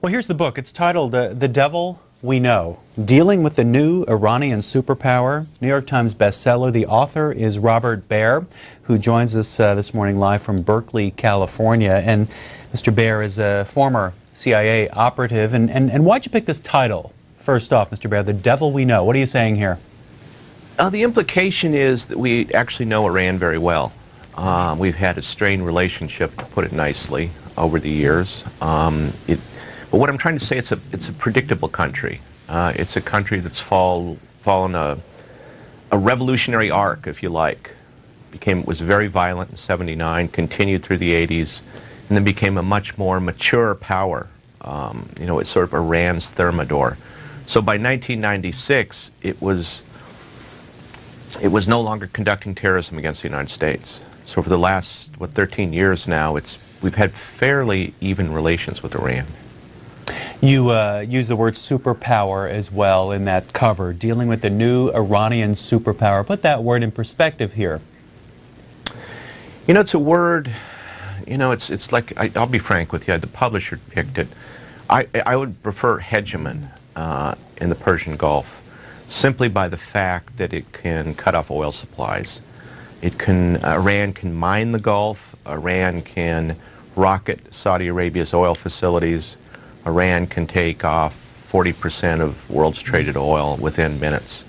Well, here's the book. It's titled The Devil We Know, Dealing with the New Iranian Superpower. New York Times bestseller. The author is Robert Baer, who joins us this morning live from Berkeley, California. And Mr. Baer is a former CIA operative. And why'd you pick this title? First off, Mr. Baer, The Devil We Know. What are you saying here? The implication is that we actually know Iran very well. We've had a strained relationship, to put it nicely, over the years. But what I'm trying to say, it's a predictable country. It's a country that's fallen a revolutionary arc, if you like. Was very violent in '79, continued through the '80s, and then became a much more mature power. It's sort of Iran's Thermidor. So by 1996, it was no longer conducting terrorism against the United States. So for the last 13 years now, we've had fairly even relations with Iran. You use the word superpower as well in that cover, dealing with the new Iranian superpower. Put that word in perspective here. It's a word, it's like, I'll be frank with you, the publisher picked it. I would prefer hegemon in the Persian Gulf, simply by the fact that it can cut off oil supplies. Iran can mine the Gulf, Iran can rocket Saudi Arabia's oil facilities, Iran can take off 40% of world's traded oil within minutes.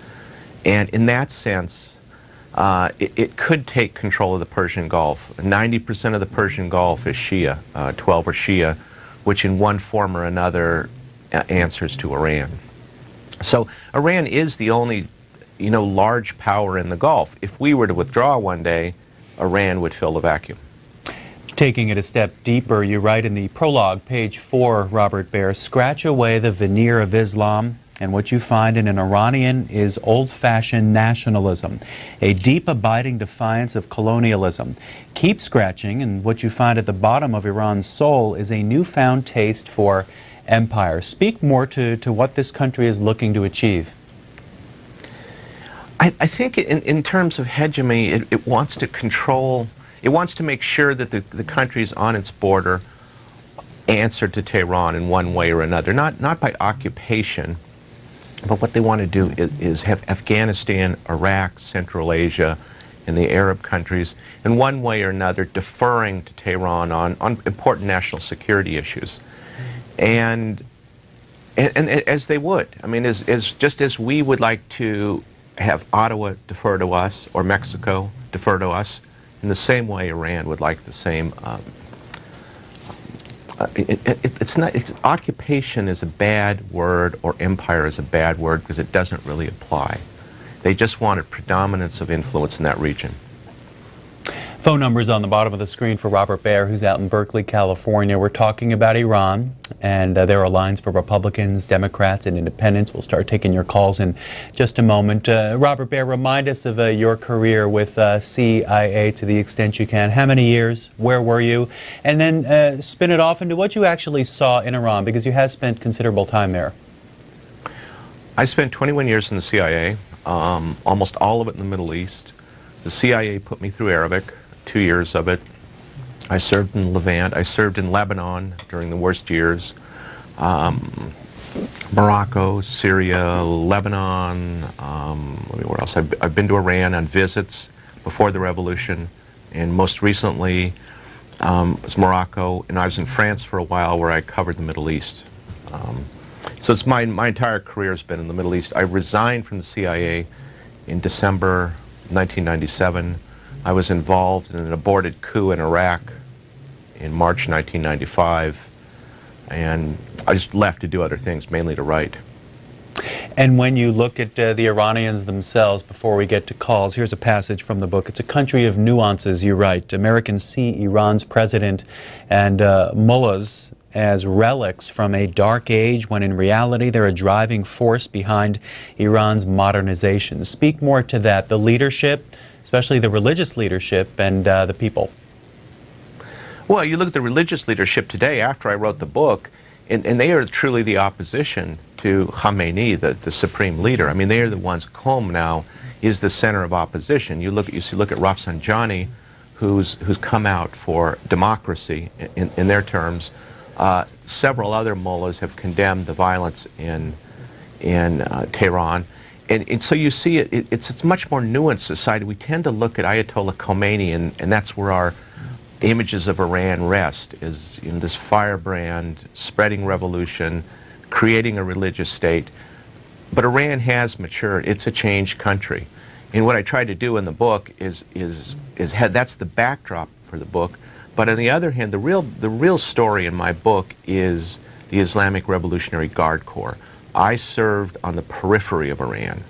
And in that sense, it could take control of the Persian Gulf. 90% of the Persian Gulf is Shia, 12 are Shia, which in one form or another answers to Iran. So Iran is the only, large power in the Gulf. If we were to withdraw one day, Iran would fill the vacuum. Taking it a step deeper, you write in the prologue, page 4, Robert Baer, scratch away the veneer of Islam, and what you find in an Iranian is old-fashioned nationalism, a deep, abiding defiance of colonialism. Keep scratching, and what you find at the bottom of Iran's soul is a newfound taste for empire. Speak more to what this country is looking to achieve. I think in terms of hegemony, it wants to control. It wants to make sure that the countries on its border answer to Tehran in one way or another, not by occupation, but what they want to do is have Afghanistan, Iraq, Central Asia, and the Arab countries in one way or another deferring to Tehran on important national security issues. And as they would. I mean, just as we would like to have Ottawa defer to us or Mexico defer to us, in the same way, Iran would like the same. Occupation is a bad word, or empire is a bad word, because it doesn't really apply. They just want a predominance of influence in that region. Phone numbers on the bottom of the screen for Robert Baer, who's out in Berkeley, California. We're talking about Iran, and there are lines for Republicans, Democrats, and Independents. We'll start taking your calls in just a moment. Robert Baer, remind us of your career with CIA to the extent you can. How many years? Where were you? And then spin it off into what you actually saw in Iran, because you have spent considerable time there. I spent 21 years in the CIA, almost all of it in the Middle East. The CIA put me through Arabic. 2 years of it. I served in Levant. I served in Lebanon during the worst years. Morocco, Syria, Lebanon. Where else? I've been to Iran on visits before the revolution, and most recently was Morocco, and I was in France for a while where I covered the Middle East. So it's my entire career has been in the Middle East. I resigned from the CIA in December 1997. I was involved in an aborted coup in Iraq in March 1995, and I just left to do other things, mainly to write. And when you look at the Iranians themselves, before we get to calls, here's a passage from the book. It's a country of nuances, you write. Americans see Iran's president and mullahs as relics from a dark age, when in reality they're a driving force behind Iran's modernization. Speak more to that, the leadership, especially the religious leadership, and the people. Well, you look at the religious leadership today after I wrote the book, and they are truly the opposition to Khamenei, the supreme leader. I mean, they are the ones. Qom now is the center of opposition. You look at Rafsanjani, who's come out for democracy in their terms. Several other mullahs have condemned the violence in Tehran. And so you see it's a much more nuanced society. We tend to look at Ayatollah Khomeini, and that's where our images of Iran rest, is in this firebrand, spreading revolution, creating a religious state. But Iran has matured. It's a changed country. And what I try to do in the book is that's the backdrop for the book. But on the other hand, the real story in my book is the Islamic Revolutionary Guard Corps. I served on the periphery of Iran,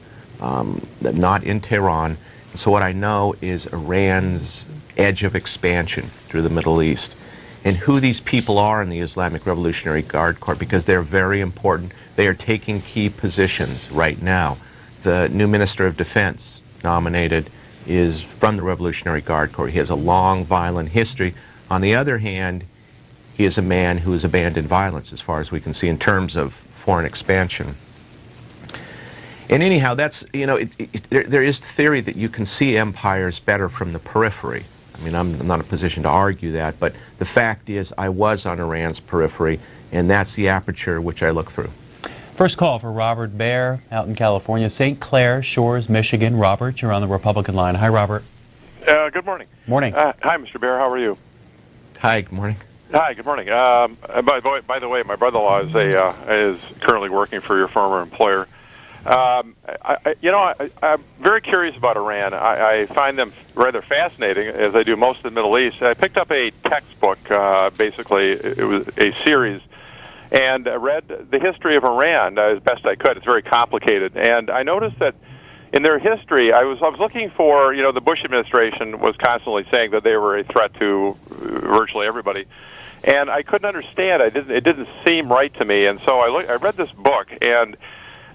not in Tehran. So what I know is Iran's edge of expansion through the Middle East, and who these people are in the Islamic Revolutionary Guard Corps, because they're very important. They are taking key positions right now. The new Minister of Defense nominated is from the Revolutionary Guard Corps. He has a long, violent history. On the other hand, he is a man who has abandoned violence, as far as we can see, in terms of foreign expansion. And anyhow, that's, you know, there is theory that you can see empires better from the periphery. I mean, I'm not in a position to argue that, but the fact is I was on Iran's periphery, and that's the aperture which I look through. First call for Robert Baer out in California, St. Clair Shores, Michigan. Robert, you're on the Republican line. Hi, Robert. Good morning. Morning. Hi, Mr. Baer. How are you? Hi, good morning. Hi, good morning. By the way, my brother-in-law is currently working for your former employer. I'm very curious about Iran. I find them rather fascinating, as I do most of the Middle East. I picked up a textbook, basically, it was a series, and I read the history of Iran as best I could. It's very complicated, and I noticed that in their history, I was looking for, the Bush administration was constantly saying that they were a threat to virtually everybody, and I couldn't understand. It didn't seem right to me, and so I read this book, and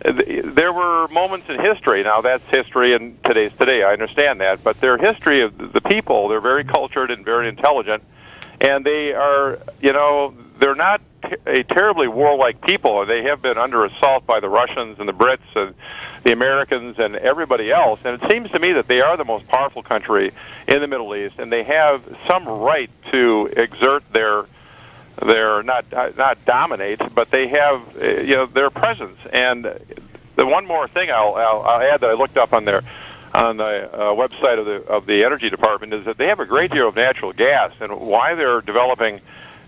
there were moments in history. Now, that's history, and today's today. I understand that, but their history of the people, they're very cultured and very intelligent, and they are, they're not a terribly warlike people. They have been under assault by the Russians and the Brits and the Americans and everybody else, and it seems to me that they are the most powerful country in the Middle East, and they have some right to exert their not dominate, but they have their presence. And the one more thing I'll add that I looked up on the website of the Energy Department is that they have a great deal of natural gas, and why they're developing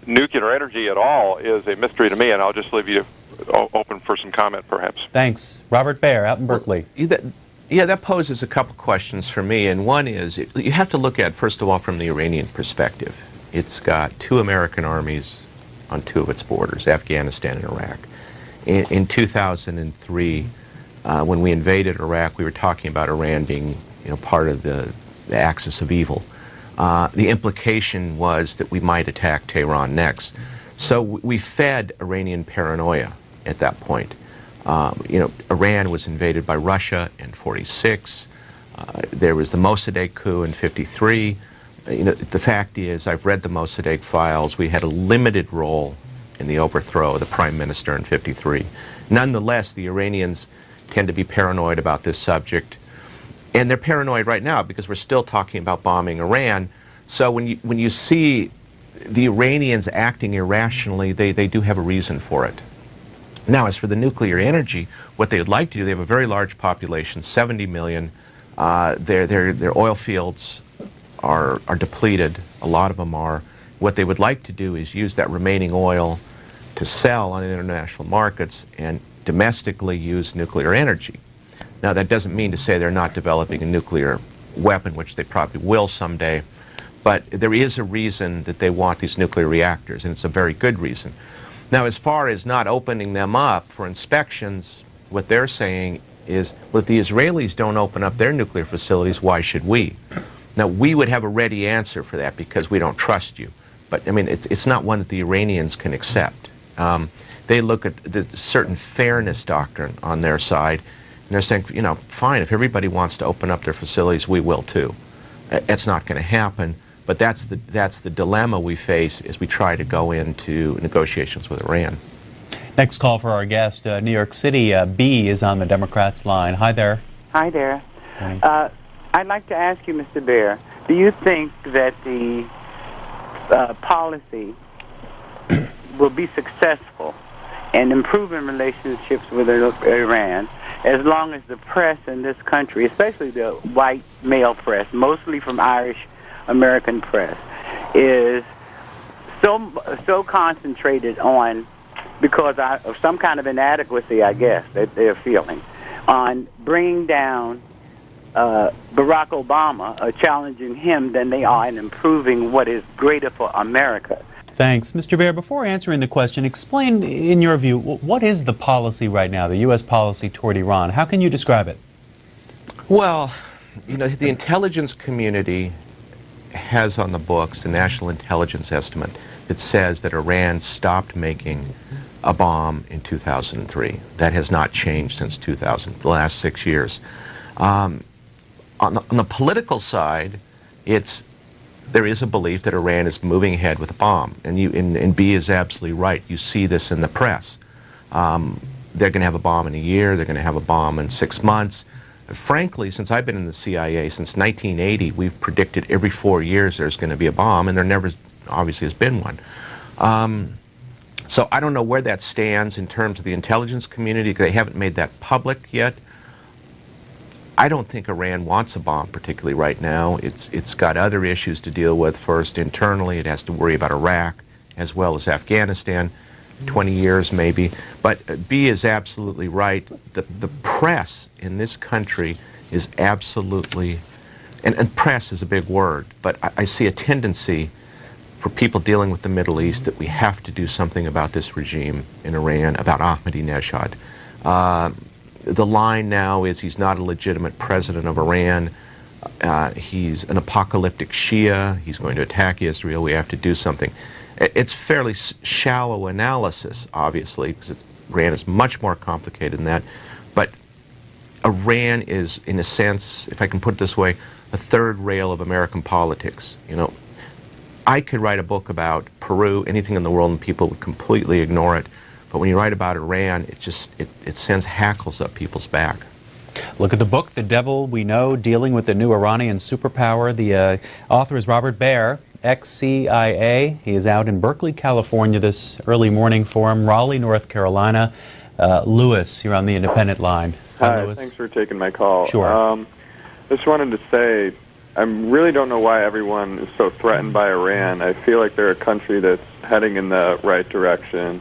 nuclear energy at all is a mystery to me. And I'll just leave you open for some comment, perhaps. Thanks, Robert Baer out in Berkeley. Yeah, that poses a couple questions for me, and one is you have to look at, first of all, from the Iranian perspective. It's got 2 American armies on 2 of its borders, Afghanistan and Iraq. In 2003, when we invaded Iraq, we were talking about Iran being, part of the axis of evil. The implication was that we might attack Tehran next. So we fed Iranian paranoia at that point. Iran was invaded by Russia in '46. There was the Mossadegh coup in '53. The fact is, I've read the Mossadegh files. We had a limited role in the overthrow of the prime minister in '53. Nonetheless, the Iranians tend to be paranoid about this subject, and they're paranoid right now because we're still talking about bombing Iran. So when you see the Iranians acting irrationally, they do have a reason for it. Now, as for the nuclear energy, what they would like to do, they have a very large population, 70 million. Their oil fields are depleted. A lot of them are. What they would like to do is use that remaining oil to sell on international markets and domestically use nuclear energy. Now, that doesn't mean to say they're not developing a nuclear weapon, which they probably will someday, but there is a reason that they want these nuclear reactors, and it's a very good reason. Now, as far as not opening them up for inspections, what they're saying is, well, if the Israelis don't open up their nuclear facilities, why should we? Now, we would have a ready answer for that because we don't trust you. But, I mean, it's not one that the Iranians can accept. They look at the certain fairness doctrine on their side, and they're saying, fine, if everybody wants to open up their facilities, we will too. It's not going to happen, but that's the dilemma we face as we try to go into negotiations with Iran. Next call for our guest, New York City. B is on the Democrats' line. Hi there. Hi there. I'd like to ask you, Mr. Baer, do you think that the policy will be successful in improving relationships with Iran as long as the press in this country, especially the white male press, mostly from Irish American press, is so concentrated on, because of some kind of inadequacy, I guess, that they're feeling, on bringing down Barack Obama, challenging him, than they are in improving what is greater for America. Thanks. Mr. Baer, before answering the question, explain, in your view, what is the policy right now, the U.S. policy toward Iran? How can you describe it? Well, you know, the intelligence community has on the books a national intelligence estimate that says that Iran stopped making a bomb in 2003. That has not changed since 2000, the last 6 years. On the political side, there is a belief that Iran is moving ahead with a bomb, and B is absolutely right. You see this in the press. They're going to have a bomb in a year. They're going to have a bomb in 6 months. Frankly, since I've been in the CIA since 1980, we've predicted every 4 years there's going to be a bomb, and there never obviously has been one. So I don't know where that stands in terms of the intelligence community, because they haven't made that public yet. I don't think Iran wants a bomb particularly right now. It's got other issues to deal with. First, internally, it has to worry about Iraq as well as Afghanistan, 20 years maybe. But B is absolutely right. The press in this country is absolutely, and press is a big word, but I see a tendency for people dealing with the Middle East that we have to do something about this regime in Iran, about Ahmadinejad. The line now is he's not a legitimate president of Iran. He's an apocalyptic Shia. He's going to attack Israel. We have to do something. It's fairly shallow analysis, obviously, because Iran is much more complicated than that. But Iran is, in a sense, if I can put it this way, a third rail of American politics. You know, I could write a book about Peru, anything in the world, and people would completely ignore it. But when you write about Iran, it sends hackles up people's back. Look at the book, The Devil We Know, Dealing with the New Iranian Superpower. The author is Robert Baer, ex-CIA. He is out in Berkeley, California this early morning for him. Raleigh, North Carolina. Lewis, you're on the independent line. Hi, Lewis. thanks for taking my call. Sure. Just wanted to say, I really don't know why everyone is so threatened by Iran. I feel like they're a country that's heading in the right direction.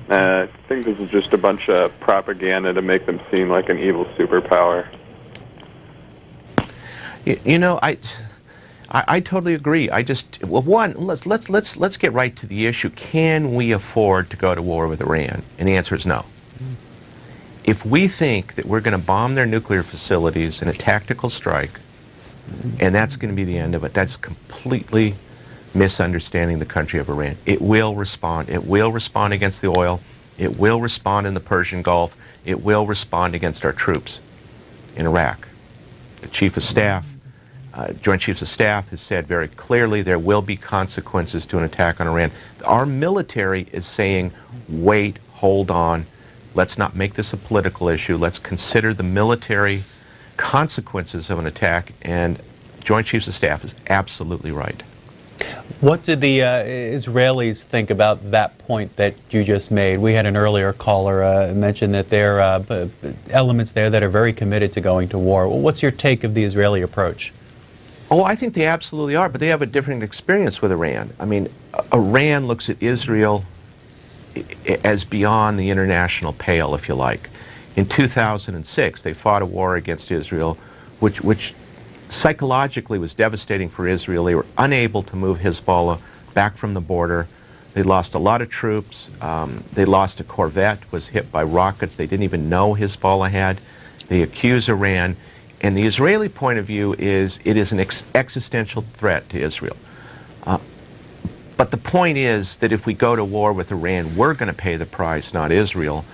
I think this is just a bunch of propaganda to make them seem like an evil superpower. You know, I totally agree. Well, one, let's get right to the issue. Can we afford to go to war with Iran? And the answer is no. If we think that we're going to bomb their nuclear facilities in a tactical strike, and that's going to be the end of it, that's completely misunderstanding the country of Iran. It will respond. It will respond against the oil. It will respond in the Persian Gulf. It will respond against our troops in Iraq. The Chief of Staff, Joint Chiefs of Staff has said very clearly there will be consequences to an attack on Iran. Our military is saying, wait, hold on. Let's not make this a political issue. Let's consider the military consequences of an attack, and Joint Chiefs of Staff is absolutely right. What did the Israelis think about that point that you just made? We had an earlier caller mention that there are elements there that are very committed to going to war. What's your take of the Israeli approach? Oh, I think they absolutely are, but they have a different experience with Iran. I mean, Iran looks at Israel as beyond the international pale, if you like. In 2006, they fought a war against Israel, which psychologically was devastating for Israel. They were unable to move Hezbollah back from the border. They lost a lot of troops. They lost a Corvette, was hit by rockets they didn't even know Hezbollah had. They accuse Iran. And the Israeli point of view is it is an existential threat to Israel. But the point is that if we go to war with Iran, we're going to pay the price, not Israel.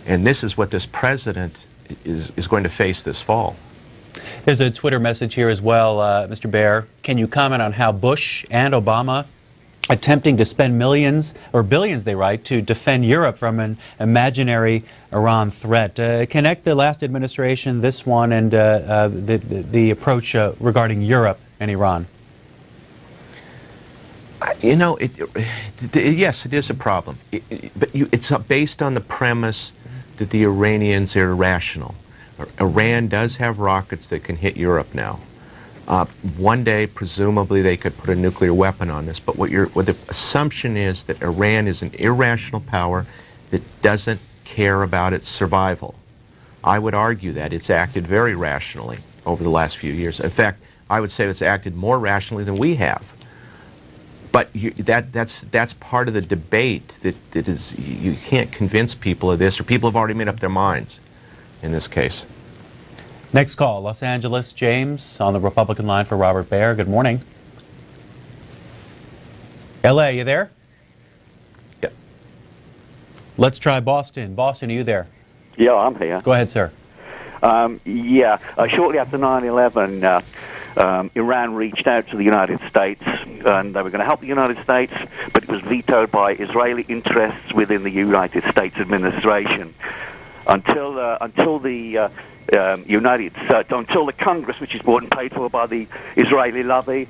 And this is what this president is going to face this fall. There's a Twitter message here as well, Mr. Baer. Can you comment on how Bush and Obama attempting to spend millions, or billions they write, to defend Europe from an imaginary Iran threat? Connect the last administration, this one, and the approach regarding Europe and Iran. Yes, it is a problem. But it's based on the premise that the Iranians are irrational. Iran does have rockets that can hit Europe now. One day, presumably, they could put a nuclear weapon on this. But what the assumption is that Iran is an irrational power that doesn't care about its survival. I would argue that it's acted very rationally over the last few years. In fact, I would say it's acted more rationally than we have. But that's part of the debate that is, you can't convince people of this, or people have already made up their minds in this case. Next call, Los Angeles, James on the Republican line for Robert Baer. Good morning. LA, you there? Yep. Let's try Boston. Boston, are you there? Yeah, I'm here. Go ahead, sir. Shortly after 9/11, Iran reached out to the United States, and they were going to help the United States, but it was vetoed by Israeli interests within the United States administration. Until the Congress, which is bought and paid for by the Israeli lobby,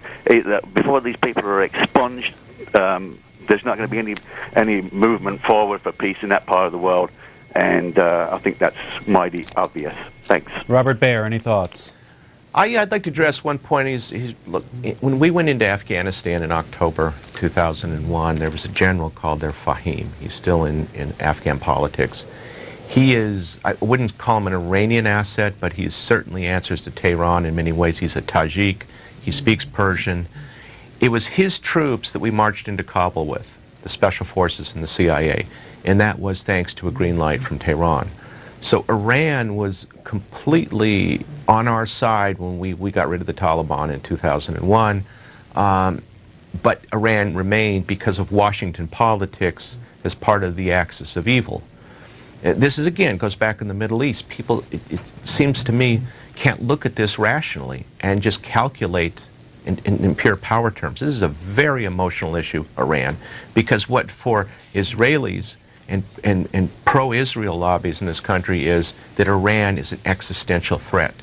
before these people are expunged, there's not going to be any movement forward for peace in that part of the world. And I think that's mighty obvious. Thanks. Robert Baer, any thoughts? I'd like to address one point. Look, when we went into Afghanistan in October 2001, there was a general called there Fahim. He's still in Afghan politics. He is, I wouldn't call him an Iranian asset, but he certainly answers to Tehran in many ways. He's a Tajik. He speaks Persian. It was his troops that we marched into Kabul with, the Special Forces and the CIA, and that was thanks to a green light from Tehran. So Iran was completely on our side when we got rid of the Taliban in 2001, but Iran remained, because of Washington politics, as part of the axis of evil. This is, again, goes back in the Middle East. People, it seems to me, can't look at this rationally and just calculate in pure power terms. This is a very emotional issue, Iran, because what for Israelis and pro-Israel lobbies in this country is that Iran is an existential threat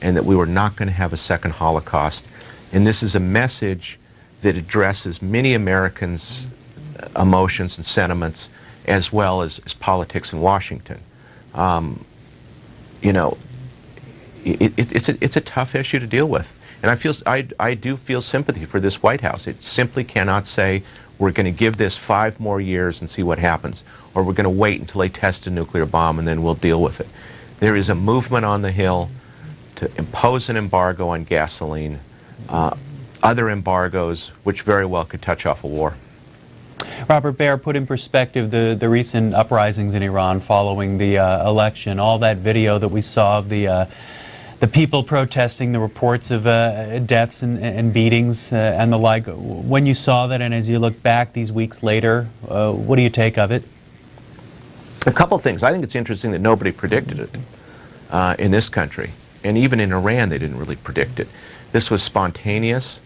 and that we were not going to have a second Holocaust. And this is a message that addresses many Americans' emotions and sentiments, as well as politics in Washington. You know, it's a tough issue to deal with. And I do feel sympathy for this White House. It simply cannot say, we're going to give this 5 more years and see what happens, or we're going to wait until they test a nuclear bomb and then we'll deal with it. There is a movement on the Hill to impose an embargo on gasoline, other embargoes which very well could touch off a war. Robert Baer, put in perspective the recent uprisings in Iran following the election, all that video that we saw of the people protesting, the reports of deaths and beatings and the like. When you saw that, and as you look back these weeks later, what do you take of it? A couple of things. I think it's interesting that nobody predicted it in this country. And even in Iran, they didn't really predict it. This was spontaneous.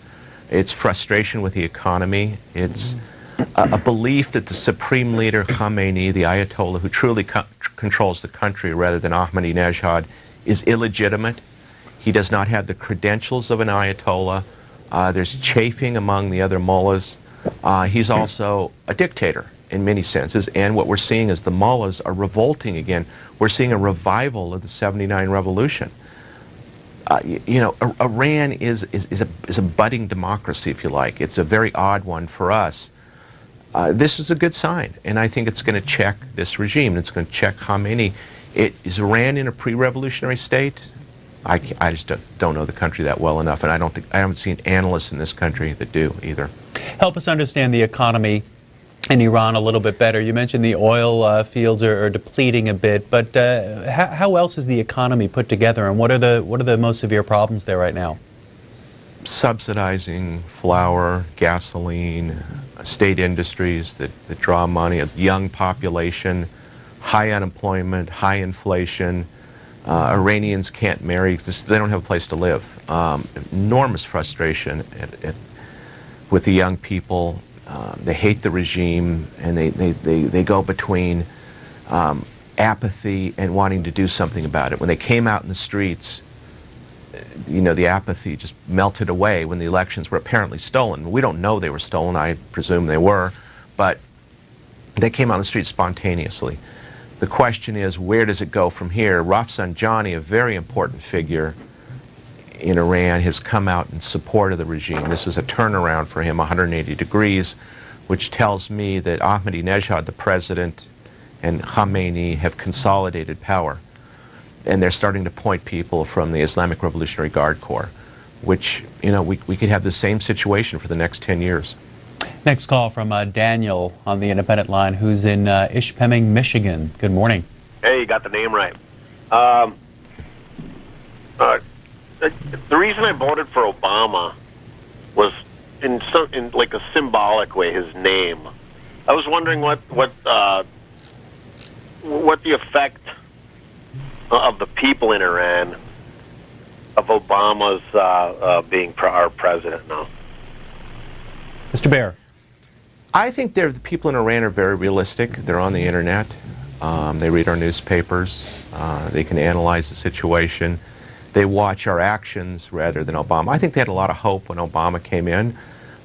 It's frustration with the economy. It's a belief that the supreme leader, Khamenei, the Ayatollah, who truly controls the country rather than Ahmadinejad, is illegitimate. He does not have the credentials of an Ayatollah. There's chafing among the other mullahs. He's also a dictator in many senses, and what we're seeing is the mullahs are revolting again. We're seeing a revival of the '79 revolution. You know, Iran is a budding democracy, if you like. It's a very odd one for us. This is a good sign, and I think it's going to check this regime. It's going to check Khamenei. Is Iran in a pre-revolutionary state? I just don't know the country that well enough, and I haven't seen analysts in this country that do either. Help us understand the economy in Iran a little bit better. You mentioned the oil fields are depleting a bit, but how else is the economy put together, and what are the most severe problems there right now? Subsidizing flour, gasoline, state industries that draw money, a young population, high unemployment, high inflation. Iranians can't marry because they don't have a place to live. Enormous frustration with the young people. They hate the regime, and they go between apathy and wanting to do something about it. When they came out in the streets you know, the apathy just melted away when the elections were apparently stolen. We don't know they were stolen. I presume they were, but they came on the street spontaneously. The question is, where does it go from here? Rafsanjani, a very important figure in Iran, has come out in support of the regime. This was a turnaround for him, 180 degrees, which tells me that Ahmadinejad, the president, and Khamenei have consolidated power. And they're starting to point people from the Islamic Revolutionary Guard Corps, which, you know, we could have the same situation for the next 10 years. Next call from Daniel on the independent line, who's in Ishpeming, Michigan. Good morning. Hey, you got the name right. The reason I voted for Obama was in like a symbolic way, his name. I was wondering what the effect of the people in Iran of Obama's being our president now. Mr. Baer. I think the people in Iran are very realistic. They're on the internet. They read our newspapers. They can analyze the situation. They watch our actions rather than Obama. I think they had a lot of hope when Obama came in.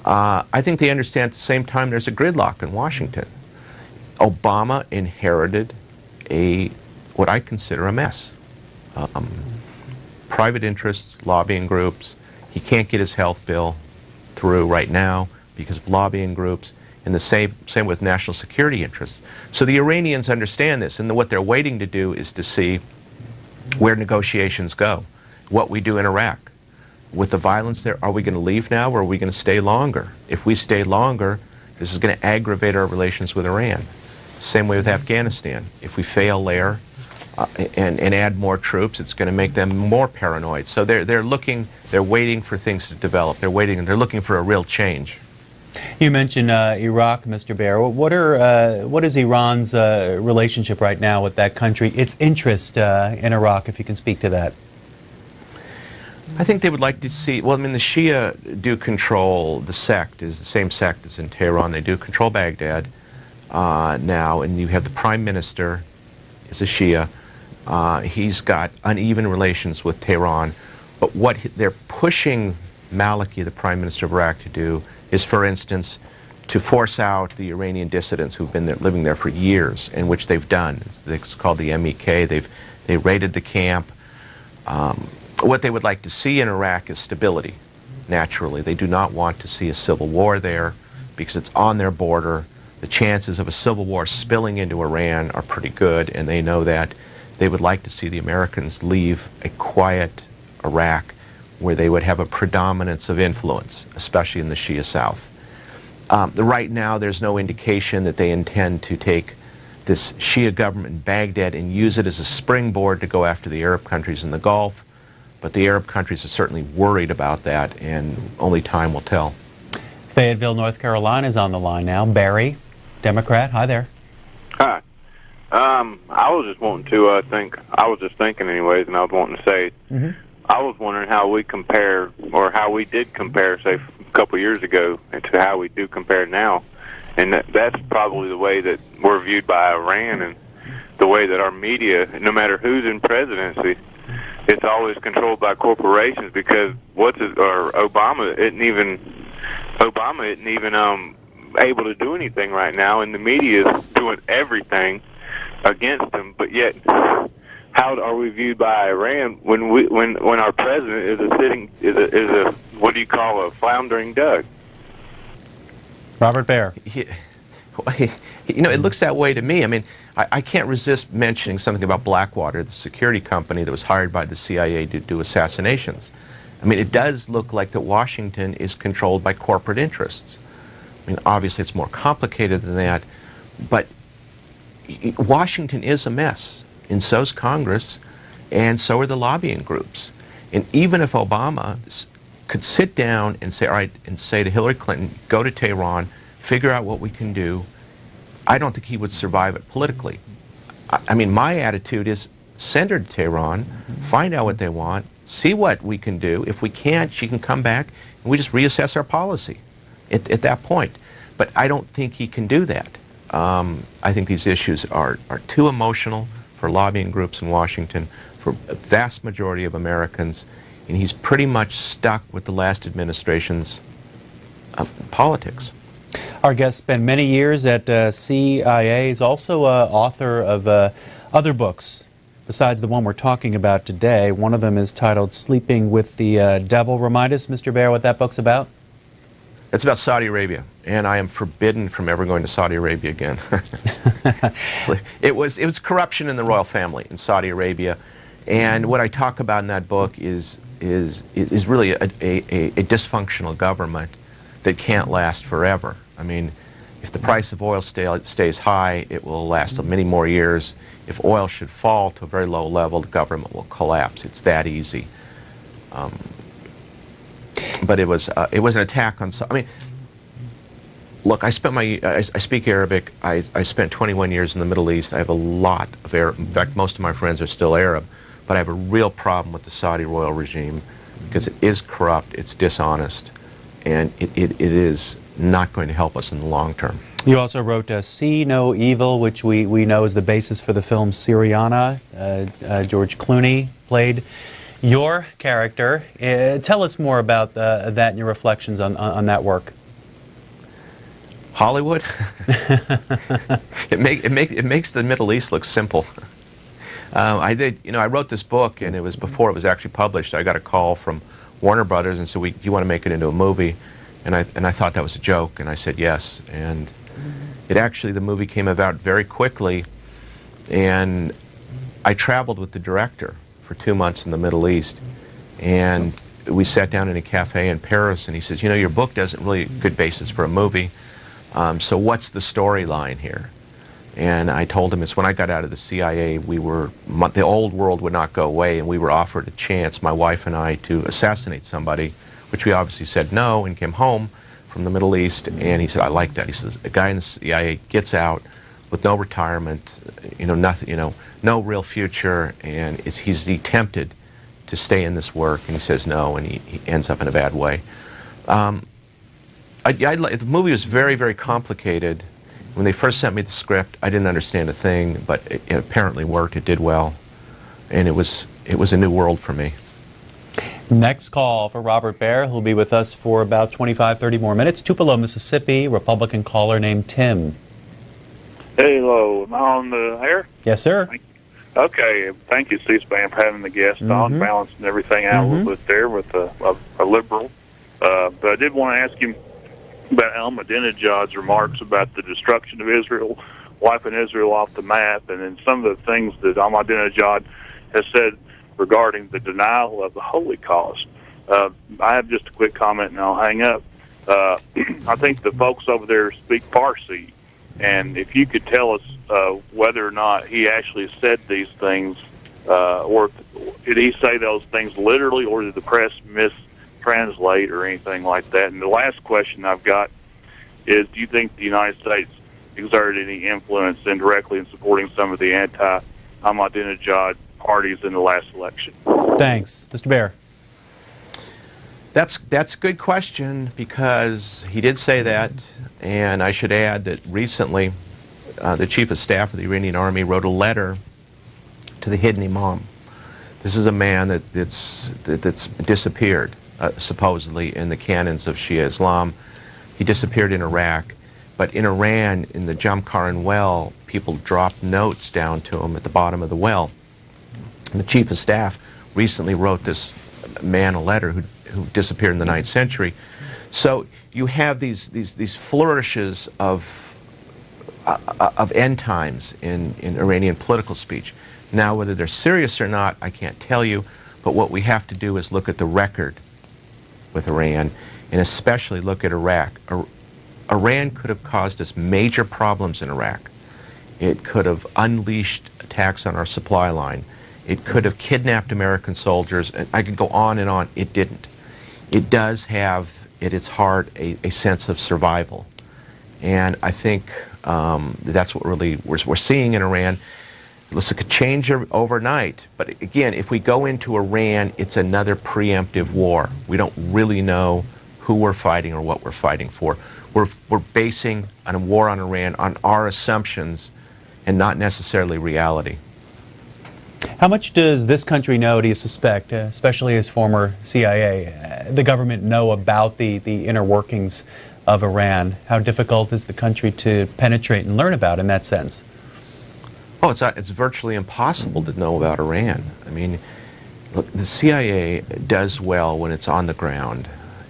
I think they understand at the same time there's a gridlock in Washington. Obama inherited what I consider a mess. Private interests, lobbying groups. He can't get his health bill through right now because of lobbying groups, and the same with national security interests. So the Iranians understand this, and what they're waiting to do is to see where negotiations go, what we do in Iraq. With the violence there, are we going to leave now, or are we going to stay longer? If we stay longer, this is going to aggravate our relations with Iran. Same way with Afghanistan. If we fail there and add more troops, it's going to make them more paranoid. So they're waiting for things to develop. They're looking for a real change. You mentioned Iraq, Mr. Baer. What is Iran's relationship right now with that country, its interest in Iraq, if you can speak to that? I think they would like to see, well, I mean, the Shia do control, the sect is the same sect as in Tehran. They do control Baghdad now, and you have the prime minister is a Shia. He's got uneven relations with Tehran, but what they're pushing Maliki, the prime minister of Iraq, to do is, for instance, to force out the Iranian dissidents who've been living there for years, and which they've done. It's called the MEK. They raided the camp. What they would like to see in Iraq is stability, naturally. They do not want to see a civil war there because it's on their border. The chances of a civil war spilling into Iran are pretty good, and they know that. They would like to see the Americans leave a quiet Iraq where they would have a predominance of influence, especially in the Shia South. Right now, there's no indication that they intend to take this Shia government in Baghdad and use it as a springboard to go after the Arab countries in the Gulf. But the Arab countries are certainly worried about that, and only time will tell. Fayetteville, North Carolina is on the line now. Barry, Democrat. Hi there. Hi. I was just wanting to I was just thinking anyways, and I was wanting to say, I was wondering how we compare, or how we did compare, say, a couple years ago, and to how we do compare now. And that's probably the way that we're viewed by Iran, and the way that our media, no matter who's in presidency, it's always controlled by corporations, because Obama isn't even able to do anything right now, and the media is doing everything against him. But yet, how are we viewed by Iran when our president is a what do you call a floundering duck? Robert Baer. You know, it looks that way to me. I mean, I can't resist mentioning something about Blackwater, the security company that was hired by the CIA to do assassinations. I mean, it does look like that Washington is controlled by corporate interests. I mean, obviously it's more complicated than that, but Washington is a mess, and so's Congress, and so are the lobbying groups. And even if Obama could sit down and say, all right, and say to Hillary Clinton, go to Tehran, figure out what we can do, I don't think he would survive it politically. I mean, my attitude is send her to Tehran, find out what they want, see what we can do. If we can't, she can come back, and we just reassess our policy at that point. But I don't think he can do that. I think these issues are too emotional for lobbying groups in Washington, for a vast majority of Americans, and he's pretty much stuck with the last administration's politics. Our guest spent many years at CIA. He's also author of other books besides the one we're talking about today. One of them is titled Sleeping with the Devil. Remind us, Mr. Baer, what that book's about? It's about Saudi Arabia, and I am forbidden from ever going to Saudi Arabia again. It was corruption in the royal family in Saudi Arabia, and what I talk about in that book is really a dysfunctional government that can't last forever. I mean, if the price of oil stays high, it will last many more years. If oil should fall to a very low level, the government will collapse. It's that easy. But it was an attack on. I mean, look, I speak Arabic. I spent 21 years in the Middle East. I have a lot of Arab. In fact, most of my friends are still Arab. But I have a real problem with the Saudi royal regime because it is corrupt, it's dishonest, and it is not going to help us in the long term. You also wrote See No Evil, which we know is the basis for the film Syriana. George Clooney played your character. Tell us more about that and your reflections on that work. Hollywood? it makes the Middle East look simple. I wrote this book, and it was before it was actually published. I got a call from Warner Brothers and said, "Do you want to make it into a movie?" And I thought that was a joke, and I said yes. And the movie came about very quickly, and I traveled with the director for 2 months in the Middle East, and we sat down in a cafe in Paris, and he says, "Your book doesn't really good basis for a movie, so what's the storyline here?" And I told him it's when I got out of the CIA, the old world would not go away, and we were offered a chance, my wife and I, to assassinate somebody, which we obviously said no, and came home from the Middle East, and he said, "I like that." He says, "A guy in the CIA gets out with no retirement, nothing, no real future, and he's tempted to stay in this work," and he says no, and he ends up in a bad way. The movie was very, very complicated. When they first sent me the script, I didn't understand a thing, but it apparently worked. It did well, and it was a new world for me. Next call for Robert Baer, who'll be with us for about 25, 30 more minutes. Tupelo, Mississippi, Republican caller named Tim. Hello, am I on the air? Yes, sir. Okay, thank you, C-SPAN, for having the guest on, balancing everything out a little bit there with a liberal. But I did want to ask him about Ahmadinejad's remarks about the destruction of Israel, wiping Israel off the map, and then some of the things that Ahmadinejad has said regarding the denial of the Holocaust. I have just a quick comment and I'll hang up. I think the folks over there speak Farsi, and if you could tell us whether or not he actually said these things, or did he say those things literally, or did the press mistranslate or anything like that? And the last question I've got is, do you think the United States exerted any influence indirectly in supporting some of the anti-Ahmadinejad parties in the last election? Thanks. Mr. Baer. That's a good question, because he did say that, and I should add that recently the Chief of Staff of the Iranian Army wrote a letter to the hidden imam. This is a man that's disappeared, supposedly, in the canons of Shia Islam. He disappeared in Iraq, but in Iran, in the Jamkaran well, people dropped notes down to him at the bottom of the well. And the Chief of Staff recently wrote this man a letter who disappeared in the 9th century. So you have these flourishes of end times in Iranian political speech. Now, whether they're serious or not, I can't tell you, but what we have to do is look at the record with Iran, and especially look at Iraq. Iran could have caused us major problems in Iraq. It could have unleashed attacks on our supply line. It could have kidnapped American soldiers, and I could go on and on. It didn't. It does have at its heart a sense of survival, and I think that's what really we're seeing in Iran. Listen, it could change overnight, but again, if we go into Iran, it's another preemptive war. We don't really know who we're fighting or what we're fighting for. We're basing a war on Iran on our assumptions and not necessarily reality. How much does this country know, do you suspect, especially as former CIA, the government know about the inner workings of Iran? How difficult is the country to penetrate and learn about in that sense? Oh, it's virtually impossible to know about Iran. I mean, look, the CIA does well when it's on the ground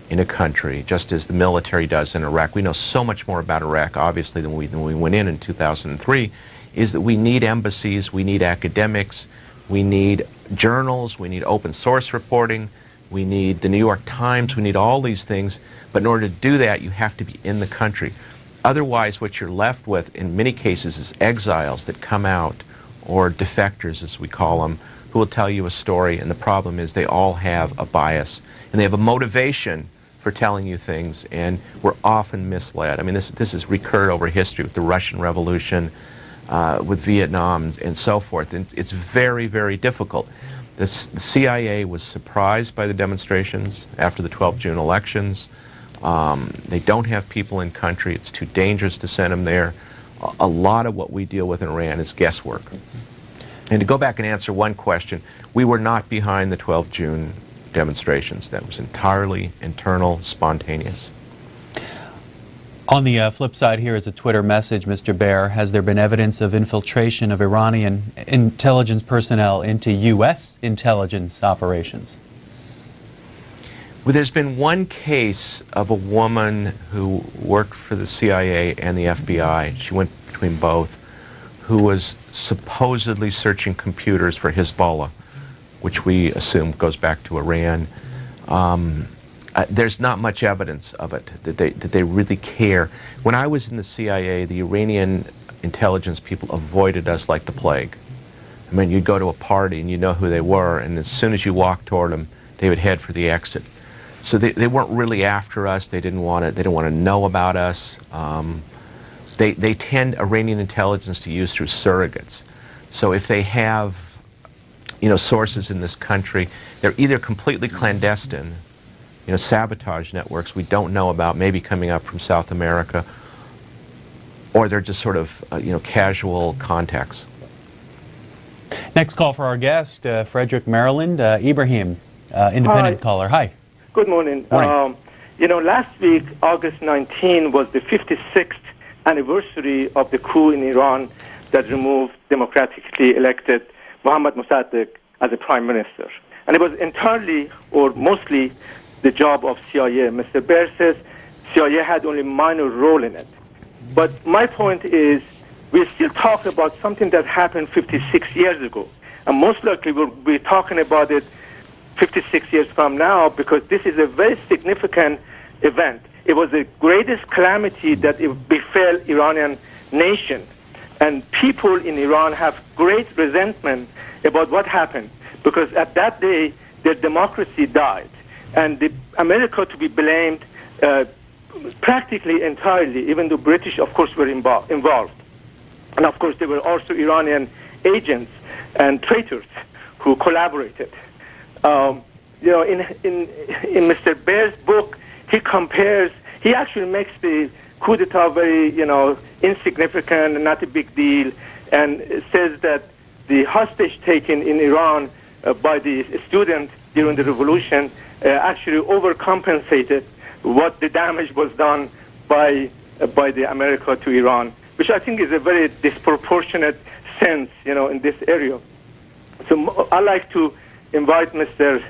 in a country, just as the military does in Iraq. We know so much more about Iraq, obviously, than we went in 2003, is that we need embassies, we need academics, we need journals, we need open source reporting, we need the New York Times, we need all these things. But in order to do that, you have to be in the country. Otherwise, what you're left with, in many cases, is exiles that come out, or defectors, as we call them, who will tell you a story, and the problem is they all have a bias, and they have a motivation for telling you things, and we're often misled. I mean, this has recurred over history with the Russian Revolution, with Vietnam, and so forth. And it's very, very difficult. The CIA was surprised by the demonstrations after the 12 June elections. They don't have people in country. It's too dangerous to send them there. A lot of what we deal with in Iran is guesswork. And to go back and answer one question, we were not behind the 12 June demonstrations. That was entirely internal, spontaneous. On the flip side here is a Twitter message, Mr. Baer. Has there been evidence of infiltration of Iranian intelligence personnel into U.S. intelligence operations? Well, there's been one case of a woman who worked for the CIA and the FBI. She went between both, who was supposedly searching computers for Hezbollah, which we assume goes back to Iran. There's not much evidence of it, that they really care. When I was in the CIA, the Iranian intelligence people avoided us like the plague. I mean, you'd go to a party and you know who they were, and as soon as you walked toward them, they would head for the exit. So they weren't really after us. They didn't want to know about us. They tend, Iranian intelligence, to use through surrogates. So if they have, sources in this country, they're either completely clandestine, sabotage networks we don't know about, maybe coming up from South America, or they're just sort of, casual contacts. Next call for our guest, Frederick, Maryland. Ibrahim, independent caller. Hi. Good morning. Morning. Last week, August 19, was the 56th anniversary of the coup in Iran that removed democratically elected Mohammad Mossadegh as a prime minister. And it was entirely or mostly the job of CIA. Mr. Baer says CIA had only a minor role in it. But my point is, we still talk about something that happened 56 years ago. And most likely we'll be talking about it 56 years from now, because this is a very significant event. It was the greatest calamity that befell Iranian nation. And people in Iran have great resentment about what happened, because at that day, their democracy died. And America to be blamed practically entirely, even though British, of course, were involved. And of course, there were also Iranian agents and traitors who collaborated. In Mr. Baer's book, he actually makes the coup d'etat very, insignificant and not a big deal, and says that the hostage taken in Iran by the students during the revolution actually overcompensated what the damage was done by the America to Iran, which I think is a very disproportionate sense, in this area. So I'd like to invite Mr.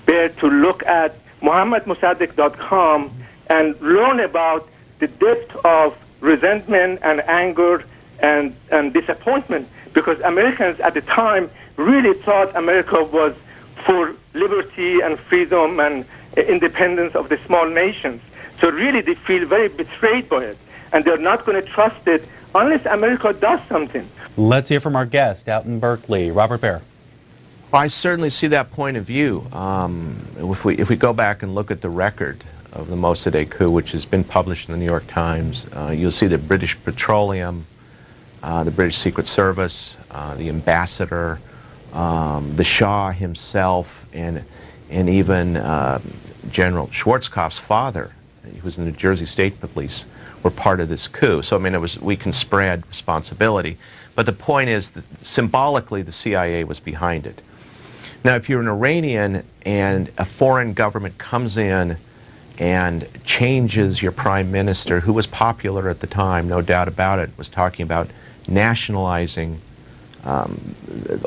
Baer to look at MohammadMossadegh.com and learn about the depth of resentment and anger and disappointment, because Americans at the time really thought America was for liberty and freedom and independence of the small nations. So really they feel very betrayed by it, and they're not going to trust it unless America does something. Let's hear from our guest out in Berkeley, Robert Baer. Well, I certainly see that point of view. If we go back and look at the record of the Mossadegh coup, which has been published in the New York Times, you'll see that British Petroleum, the British Secret Service, the ambassador, the Shah himself, and even General Schwarzkopf's father, who was in the New Jersey State Police, were part of this coup. So I mean, we can spread responsibility. But the point is that symbolically the CIA was behind it. Now, if you're an Iranian and a foreign government comes in and changes your prime minister, who was popular at the time, no doubt about it, was talking about nationalizing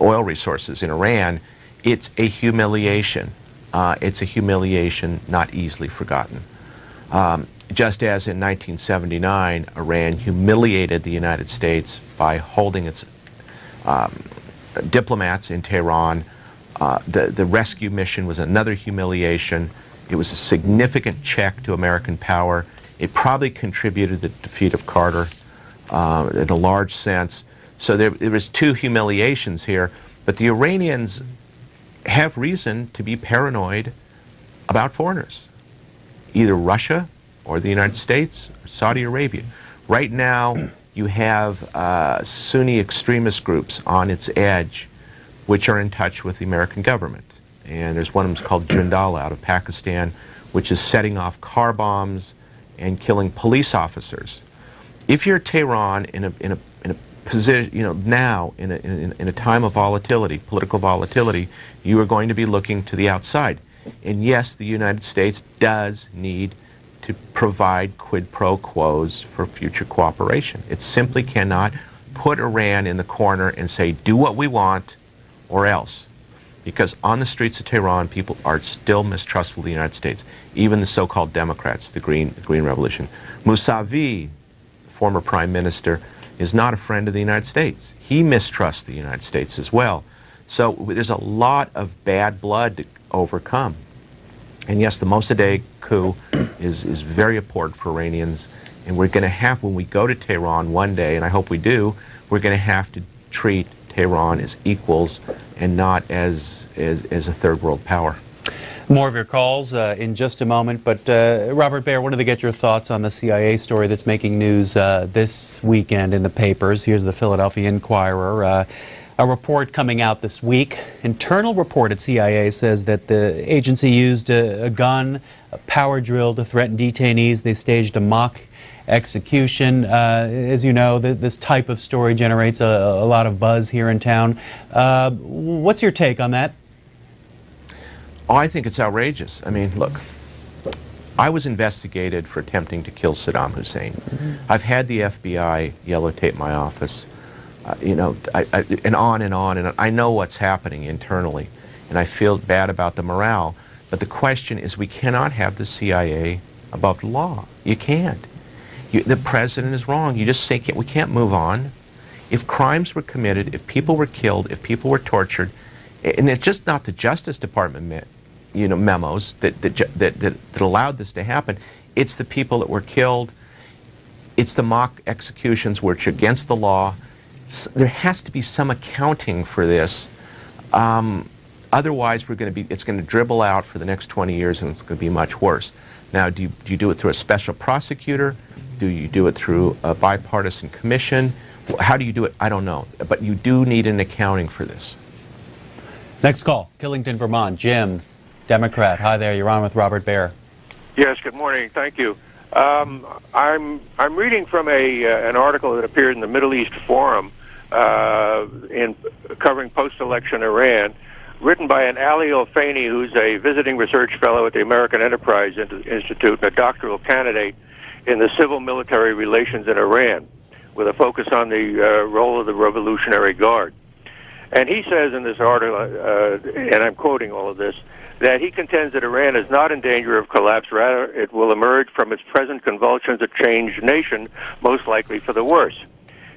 oil resources in Iran, it's a humiliation. It's a humiliation not easily forgotten. Just as in 1979, Iran humiliated the United States by holding its diplomats in Tehran. The rescue mission was another humiliation. It was a significant check to American power. It probably contributed to the defeat of Carter in a large sense. So there was two humiliations here. But the Iranians have reason to be paranoid about foreigners, either Russia or the United States or Saudi Arabia. Right now, you have Sunni extremist groups on its edge which are in touch with the American government. And there's one of them called Jindal out of Pakistan, which is setting off car bombs and killing police officers. If you're Tehran in a position, you know, now in a time of volatility, political volatility, you are going to be looking to the outside. And yes, the United States does need to provide quid pro quos for future cooperation. It simply cannot put Iran in the corner and say, do what we want or else. Because on the streets of Tehran, people are still mistrustful of the United States, even the so-called Democrats, the Green Revolution. Mousavi, former prime minister, is not a friend of the United States. He mistrusts the United States as well. So there's a lot of bad blood to overcome. And yes, the Mossadegh coup is very important for Iranians. And we're going to have, when we go to Tehran one day, and I hope we do, we're going to have to treat Tehran as equals and not as a third world power. More of your calls in just a moment, but Robert Baer, wanted to get your thoughts on the CIA story that's making news this weekend in the papers. Here's the Philadelphia Inquirer. A report coming out this week. Internal report at CIA says that the agency used a gun, a power drill to threaten detainees. They staged a mock execution. As you know, this type of story generates a lot of buzz here in town. What's your take on that? Oh, I think it's outrageous. I mean, look, I was investigated for attempting to kill Saddam Hussein. Mm-hmm. I've had the FBI yellow tape my office, you know, and on and on, and I know what's happening internally, and I feel bad about the morale. But the question is, we cannot have the CIA above the law. You can't. The president is wrong. You just say we can't move on. If crimes were committed, if people were killed, if people were tortured, and it's just not the Justice Department memos that allowed this to happen. It's the people that were killed. It's the mock executions which are against the law. There has to be some accounting for this. Otherwise, it's going to dribble out for the next 20 years, and it's going to be much worse. Now, do you do it through a special prosecutor? Do you do it through a bipartisan commission? How do you do it? I don't know. But you do need an accounting for this. Next call, Killington, Vermont. Jim, Democrat. Hi there. You're on with Robert Baer. Yes. Good morning. Thank you. I'm reading from an article that appeared in the Middle East Forum in covering post-election Iran, written by an Ali Al-Fani, who's a visiting research fellow at the American Enterprise Institute and a doctoral candidate in the civil-military relations in Iran, with a focus on the role of the Revolutionary Guard. And he says in this article, and I'm quoting all of this, that he contends that Iran is not in danger of collapse. Rather, it will emerge from its present convulsions a changed nation, most likely for the worse.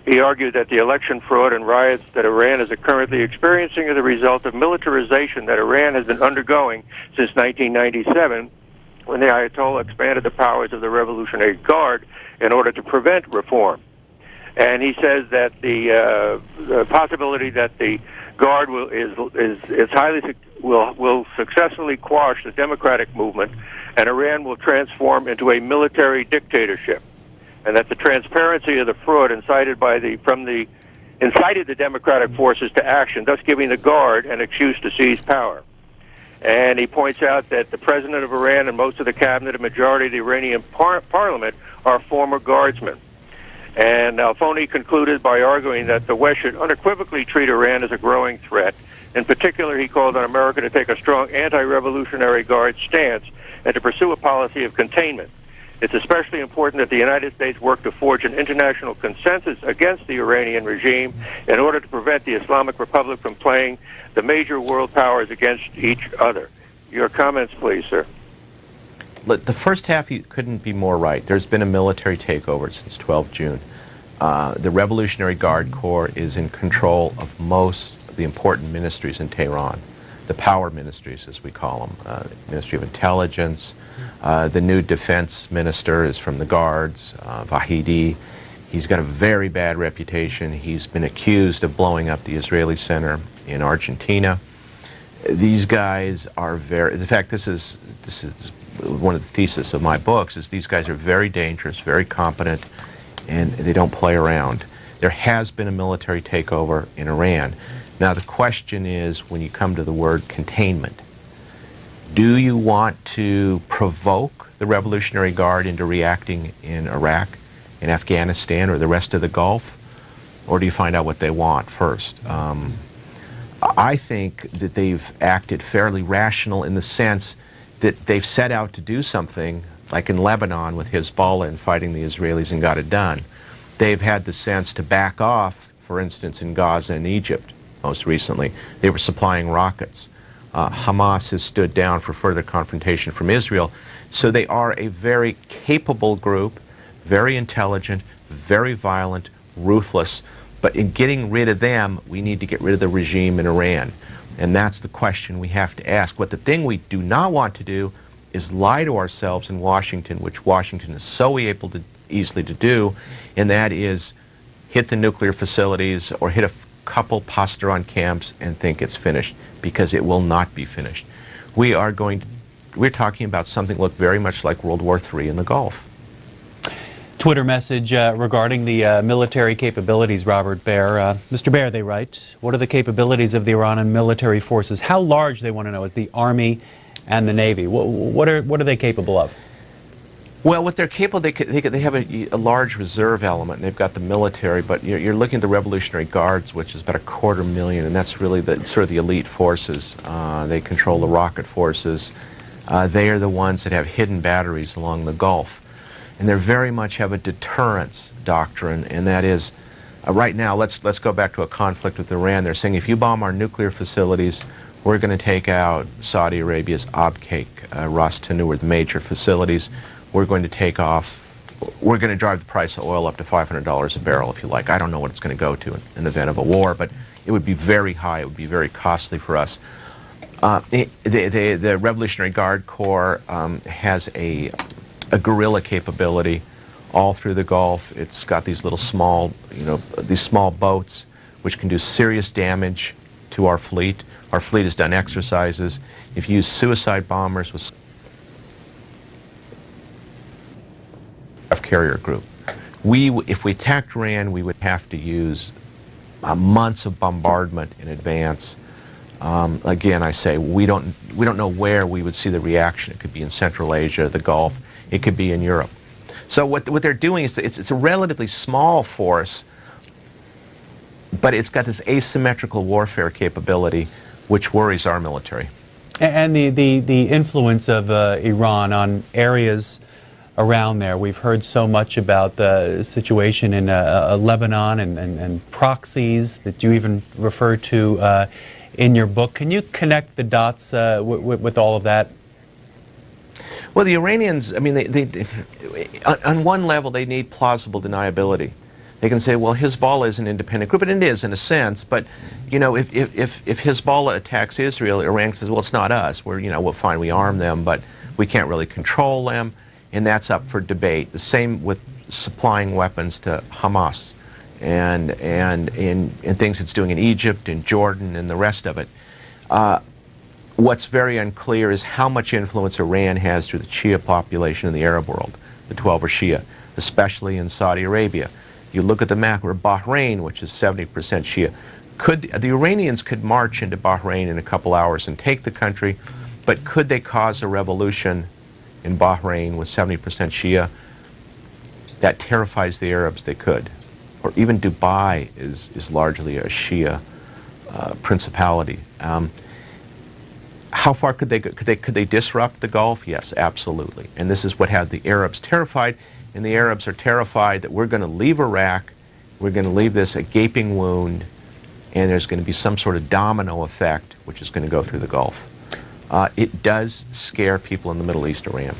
He argued that the election fraud and riots that Iran is currently experiencing are the result of militarization that Iran has been undergoing since 1997, when the Ayatollah expanded the powers of the Revolutionary Guard in order to prevent reform. And he says that the possibility that the Guard will successfully quash the democratic movement, and Iran will transform into a military dictatorship, and that the transparency of the fraud incited the democratic forces to action, thus giving the Guard an excuse to seize power. And he points out that the president of Iran and most of the cabinet and majority of the Iranian parliament are former guardsmen. And Al-Foni concluded by arguing that the West should unequivocally treat Iran as a growing threat. In particular, he called on America to take a strong anti-revolutionary guard stance and to pursue a policy of containment. It's especially important that the United States work to forge an international consensus against the Iranian regime in order to prevent the Islamic Republic from playing the major world powers against each other. Your comments, please, sir. Look, the first half, you couldn't be more right. There's been a military takeover since 12 June. The Revolutionary Guard Corps is in control of most of the important ministries in Tehran, the power ministries, as we call them, Ministry of Intelligence. The new defense minister is from the Guards, Vahidi. He's got a very bad reputation. He's been accused of blowing up the Israeli center in Argentina. These guys are very, in fact, this is one of the theses of my books, is these guys are very dangerous, very competent, and they don't play around. There has been a military takeover in Iran. Now the question is, when you come to the word containment, do you want to provoke the Revolutionary Guard into reacting in Iraq, in Afghanistan, or the rest of the Gulf? Or do you find out what they want first? I think that they've acted fairly rational in the sense that they've set out to do something, like in Lebanon with Hezbollah and fighting the Israelis, and got it done. They've had the sense to back off, for instance, in Gaza and Egypt, most recently. They were supplying rockets. Hamas has stood down for further confrontation from Israel. So they are a very capable group, very intelligent, very violent, ruthless. But in getting rid of them, we need to get rid of the regime in Iran. And that's the question we have to ask. What the thing we do not want to do is lie to ourselves in Washington, which Washington is so easily to do, and that is hit the nuclear facilities or hit a couple Pasdaran camps and think it's finished, because it will not be finished. We're talking about something that looked very much like World War III in the Gulf. Twitter message regarding the military capabilities, Robert Baer. Mr. Baer, they write, what are the capabilities of the Iranian military forces? How large, they want to know, is the Army and the Navy? What are they capable of? Well, what they're capable, they have a large reserve element, and they've got the military, but you're looking at the Revolutionary Guards, which is about 250,000, and that's really sort of the elite forces. They control the rocket forces. They are the ones that have hidden batteries along the Gulf. And they very much have a deterrence doctrine, and that is, right now, let's go back to a conflict with Iran. They're saying, if you bomb our nuclear facilities, we're going to take out Saudi Arabia's Abqaiq, Ras Tanur, the major facilities. We're going to we're going to drive the price of oil up to $500 a barrel, if you like. I don't know what it's going to go to in the event of a war, but it would be very high. It would be very costly for us. The Revolutionary Guard Corps has a guerrilla capability all through the Gulf. It's got these little small, these small boats which can do serious damage to our fleet. Our fleet has done exercises. If you use suicide bombers with carrier group, if we attacked Iran, we would have to use months of bombardment in advance. Again, I say we don't know where we would see the reaction. It could be in Central Asia, the Gulf. It could be in Europe. So what they're doing is it's a relatively small force, but it's got this asymmetrical warfare capability, which worries our military. And the influence of Iran on areas around there. We've heard so much about the situation in Lebanon and proxies that you even refer to in your book. Can you connect the dots with all of that? Well, the Iranians, I mean, on one level, they need plausible deniability. They can say, well, Hezbollah is an independent group, and it is in a sense, but, if Hezbollah attacks Israel, Iran says, well, it's not us. We're fine, we arm them, but we can't really control them, and that's up for debate. The same with supplying weapons to Hamas and things it's doing in Egypt, in Jordan, and the rest of it. What's very unclear is how much influence Iran has through the Shia population in the Arab world, the 12 are Shia, especially in Saudi Arabia. You look at the map where Bahrain, which is 70% Shia, the Iranians could march into Bahrain in a couple hours and take the country. But could they cause a revolution in Bahrain with 70% Shia? That terrifies the Arabs. They could. Or even Dubai is largely a Shia principality. How far could they go? Could they disrupt the Gulf? Yes, absolutely. And this is what had the Arabs terrified. And the Arabs are terrified that we're going to leave Iraq, we're going to leave this a gaping wound, and there's going to be some sort of domino effect, which is going to go through the Gulf. It does scare people in the Middle East, Iran.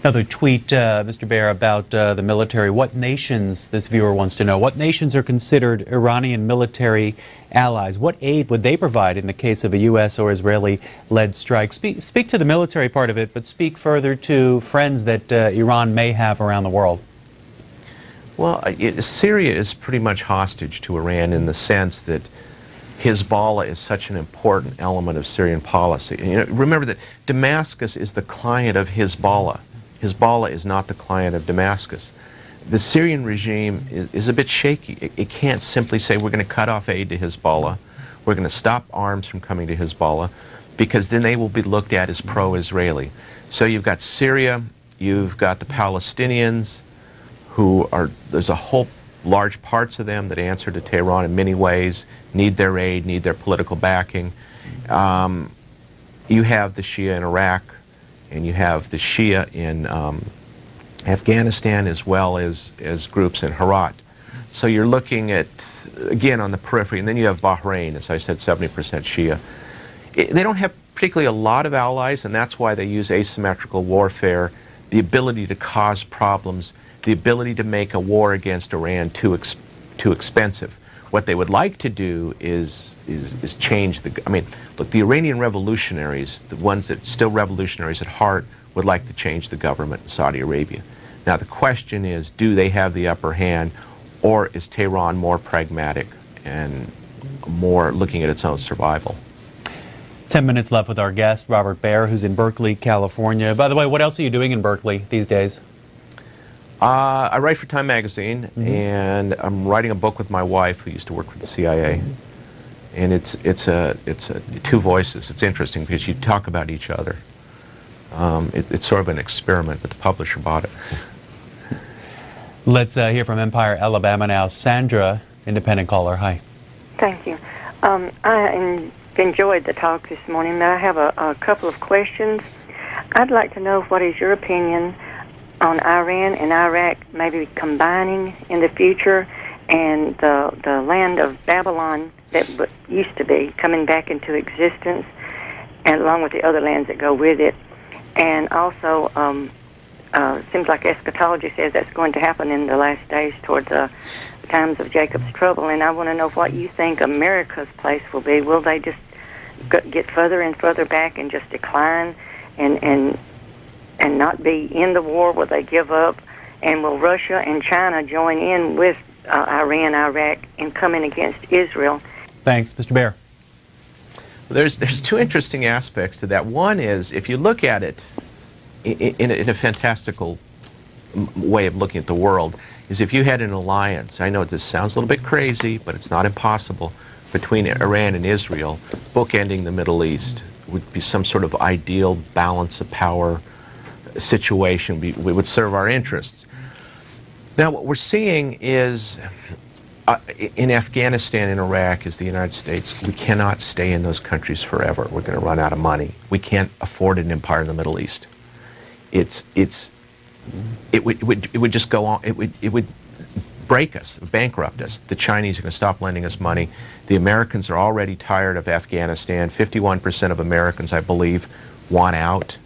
Another tweet, Mr. Baer, about the military. What nations, this viewer wants to know, what nations are considered Iranian military allies? What aid would they provide in the case of a U.S. or Israeli-led strike? Speak to the military part of it, but speak further to friends that Iran may have around the world. Well, Syria is pretty much hostage to Iran in the sense that Hezbollah is such an important element of Syrian policy. And, you know, remember that Damascus is the client of Hezbollah. Hezbollah is not the client of Damascus. The Syrian regime is a bit shaky. It can't simply say we're going to cut off aid to Hezbollah, we're going to stop arms from coming to Hezbollah, because then they will be looked at as pro-Israeli. So you've got Syria, you've got the Palestinians, who are, there's a whole large parts of them that answer to Tehran in many ways, need their aid, need their political backing. You have the Shia in Iraq, and you have the Shia in Afghanistan, as well as groups in Herat. So you're looking at, again, on the periphery, and then you have Bahrain, as I said, 70% Shia. They don't have particularly a lot of allies, and that's why they use asymmetrical warfare, the ability to cause problems, the ability to make a war against Iran too expensive. What they would like to do is change the, I mean, look, the Iranian revolutionaries, the ones that still revolutionaries at heart, would like to change the government in Saudi Arabia. Now the question is, do they have the upper hand, or is Tehran more pragmatic and more looking at its own survival? 10 minutes left with our guest, Robert Baer, who's in Berkeley, California. By the way, what else are you doing in Berkeley these days? I write for Time Magazine, and I'm writing a book with my wife, who used to work for the CIA. And it's two voices. It's interesting because you talk about each other. It's sort of an experiment, but the publisher bought it. Let's hear from Empire, Alabama now. Sandra, independent caller. Hi. Thank you. I enjoyed the talk this morning, but I have a couple of questions. I'd like to know, what is your opinion on Iran and Iraq maybe combining in the future, and the land of Babylon that used to be coming back into existence, and along with the other lands that go with it. And also, seems like eschatology says that's going to happen in the last days towards the times of Jacob's trouble. And I want to know what you think America's place will be. Will they just get further and further back and just decline and not be in the war? Will they give up? And will Russia and China join in with Iran, Iraq, in coming against Israel? Thanks. Mr. Baer. There's two interesting aspects to that. One is, if you look at it in a fantastical way of looking at the world, is if you had an alliance, I know this sounds a little bit crazy, but it's not impossible, between Iran and Israel, bookending the Middle East would be some sort of ideal balance of power situation. We would serve our interests. Now what we're seeing is in Afghanistan and Iraq is the United States. We cannot stay in those countries forever. We're going to run out of money. We can't afford an empire in the Middle East. It would just go on. It would break us, bankrupt us. The Chinese are going to stop lending us money. The Americans are already tired of Afghanistan. 51% of Americans, I believe, want out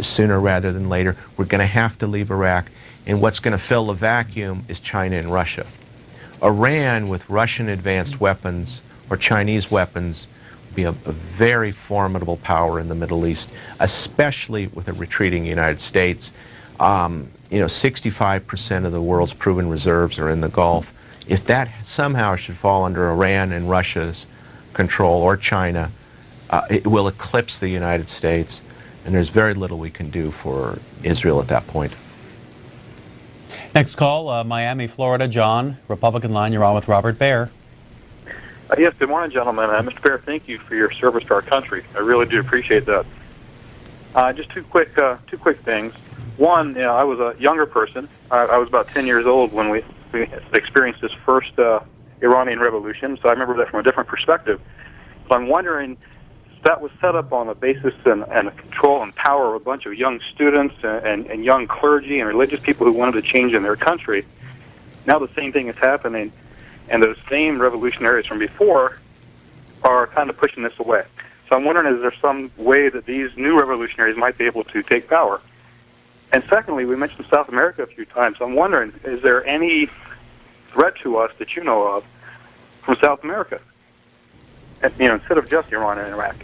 sooner rather than later. We're going to have to leave Iraq. And what's going to fill the vacuum is China and Russia. Iran, with Russian advanced weapons or Chinese weapons, would be a very formidable power in the Middle East, especially with a retreating United States. You know, 65% of the world's proven reserves are in the Gulf. If that somehow should fall under Iran and Russia's control, or China, it will eclipse the United States, and there's very little we can do for Israel at that point. Next call, Miami, Florida. John, Republican line. You're on with Robert Baer. Yes, good morning, gentlemen. Mr. Baer, thank you for your service to our country. I really do appreciate that. Just two quick things. One, I was a younger person. I was about 10 years old when we experienced this first Iranian revolution, so I remember that from a different perspective. So I'm wondering, that was set up on a basis and a control and power of a bunch of young students and young clergy and religious people who wanted to change in their country. Now the same thing is happening, and those same revolutionaries from before are kind of pushing this away. So I'm wondering, is there some way that these new revolutionaries might be able to take power? And secondly, we mentioned South America a few times. I'm wondering, is there any threat to us that you know of from South America? Instead of just Iran and Iraq.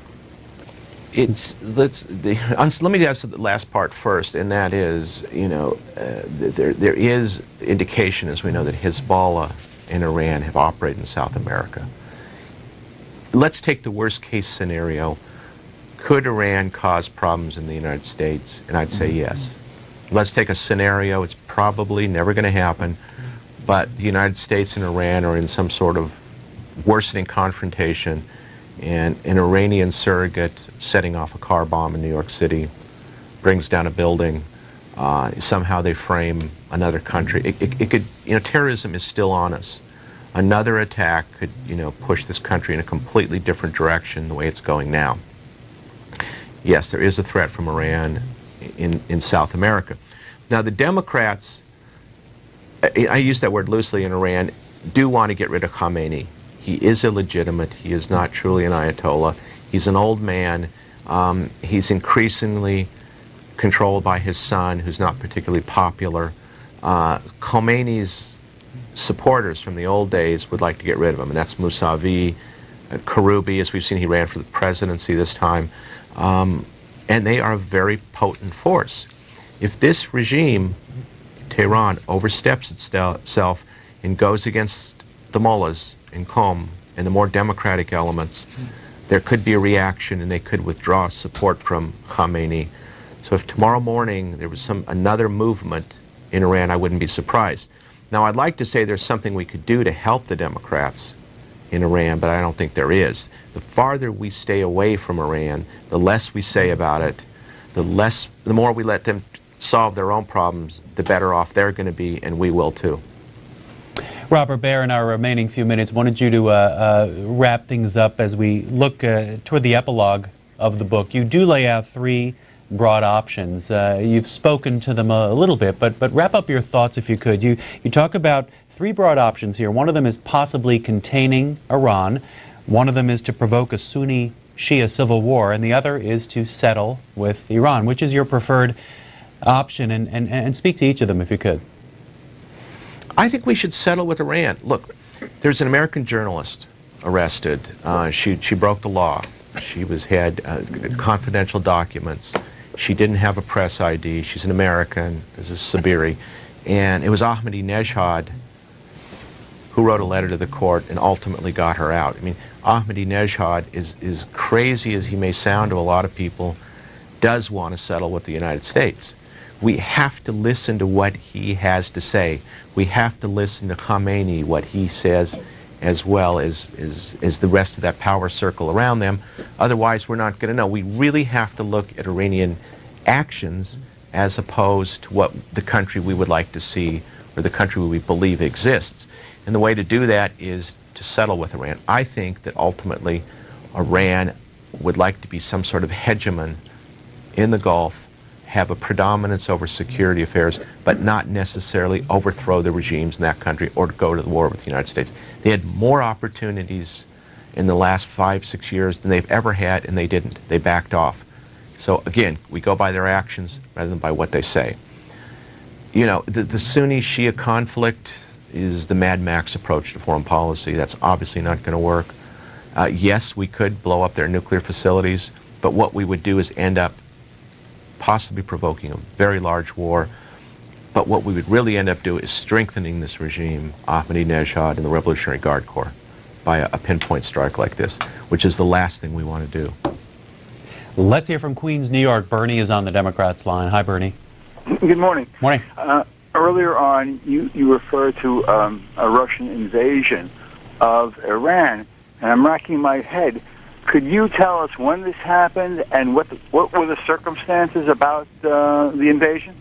Let me answer the last part first, and that is, there is indication, as we know, that Hezbollah and Iran have operated in South America. Let's take the worst case scenario. Could Iran cause problems in the United States? And I'd say yes. Let's take a scenario, it's probably never going to happen, but the United States and Iran are in some sort of worsening confrontation, and an Iranian surrogate setting off a car bomb in New York City brings down a building. Somehow they frame another country. It could, terrorism is still on us. Another attack could, push this country in a completely different direction the way it's going now. Yes, there is a threat from Iran in South America. Now, the Democrats, I use that word loosely, in Iran, do want to get rid of Khamenei. He is illegitimate. He is not truly an Ayatollah. He's an old man. He's increasingly controlled by his son, who's not particularly popular. Khomeini's supporters from the old days would like to get rid of him, and that's Mousavi, Karoubi, as we've seen, he ran for the presidency this time. And they are a very potent force. If this regime, Tehran, oversteps itself and goes against the mullahs in Qom and the more democratic elements, there could be a reaction and they could withdraw support from Khamenei. So if tomorrow morning there was another movement in Iran, I wouldn't be surprised. Now, I'd like to say there's something we could do to help the Democrats in Iran, but I don't think there is. The farther we stay away from Iran, the less we say about it, the more we let them solve their own problems, the better off they're going to be, and we will too. Robert Baer, in our remaining few minutes, wanted you to wrap things up as we look toward the epilogue of the book. You do lay out three broad options. You've spoken to them a little bit, but wrap up your thoughts if you could. You talk about three broad options here. One of them is possibly containing Iran. One of them is to provoke a Sunni-Shia civil war, and the other is to settle with Iran. Which is your preferred option? And speak to each of them if you could. I think we should settle with Iran. Look, there's an American journalist arrested. She broke the law. She had confidential documents. She didn't have a press ID. She's an American. This is Sabiri. And it was Ahmadinejad who wrote a letter to the court and ultimately got her out. I mean, Ahmadinejad, is crazy as he may sound to a lot of people, does want to settle with the United States. We have to listen to what he has to say. We have to listen to Khamenei, what he says, as well as the rest of that power circle around them. Otherwise, we're not going to know. We really have to look at Iranian actions as opposed to what the country we would like to see or the country we believe exists. And the way to do that is to settle with Iran. I think that ultimately Iran would like to be some sort of hegemon in the Gulf, have a predominance over security affairs, but not necessarily overthrow the regimes in that country or to go to the war with the United States. They had more opportunities in the last 5-6 years than they've ever had, and they didn't. They backed off. So again, we go by their actions rather than by what they say. You know, the Sunni-Shia conflict is the Mad Max approach to foreign policy. That's obviously not going to work. Yes, we could blow up their nuclear facilities, but what we would do is end up possibly provoking a very large war. But what we would really end up doing is strengthening this regime, Ahmadinejad and the Revolutionary Guard Corps, by a pinpoint strike like this, which is the last thing we want to do. Let's hear from Queens, New York. Bernie is on the Democrats line. Hi, Bernie. Good morning. Morning. Earlier on, you referred to a Russian invasion of Iran, and I'm racking my head Could you tell us when this happened and what were the circumstances about the invasion?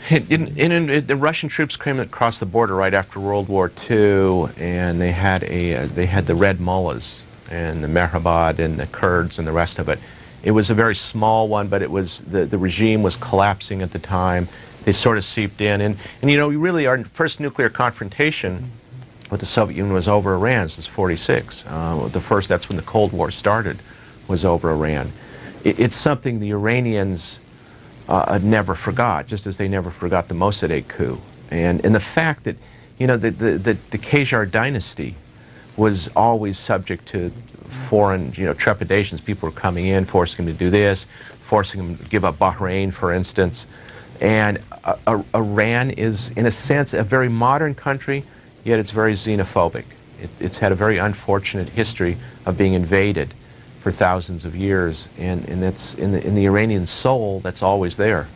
The Russian troops came across the border right after World War II, and they had the Red Mullahs and the Mehrabad and the Kurds and the rest of it. It was a very small one, but it was the regime was collapsing at the time. They sort of seeped in, and you know, really our first nuclear confrontation with the Soviet Union was over Iran. This is '46. That's when the Cold War started, was over Iran. It's something the Iranians never forgot, just as they never forgot the Mossadegh coup. And the fact that, you know, the Qajar dynasty was always subject to foreign, you know, trepidations. People were coming in, forcing them to do this, forcing them to give up Bahrain, for instance. And Iran is, in a sense, a very modern country, yet it's very xenophobic. It's had a very unfortunate history of being invaded for thousands of years, and that's in the Iranian soul, that's always there.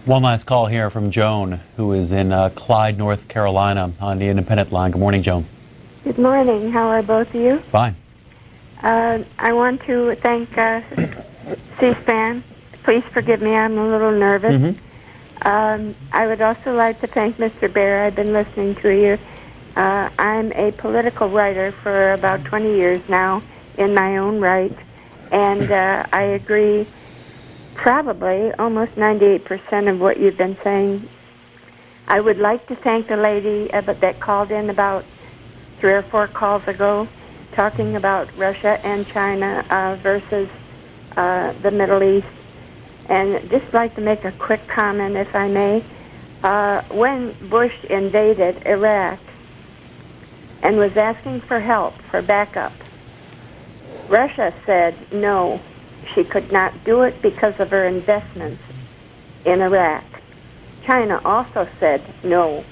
One last call here from Joan, who is in Clyde, North Carolina, on the independent line. Good morning, Joan. Good morning. How are both of you? Fine. I want to thank C-SPAN. Please forgive me, I'm a little nervous. I would also like to thank Mr. Baer. I've been listening to you. I'm a political writer for about 20 years now, in my own right, and I agree probably almost 98% of what you've been saying. I would like to thank the lady that called in about 3 or 4 calls ago, talking about Russia and China versus the Middle East, and just like to make a quick comment, if I may. When Bush invaded Iraq and was asking for help, for backup, Russia said no, she could not do it because of her investments in Iraq. China also said no,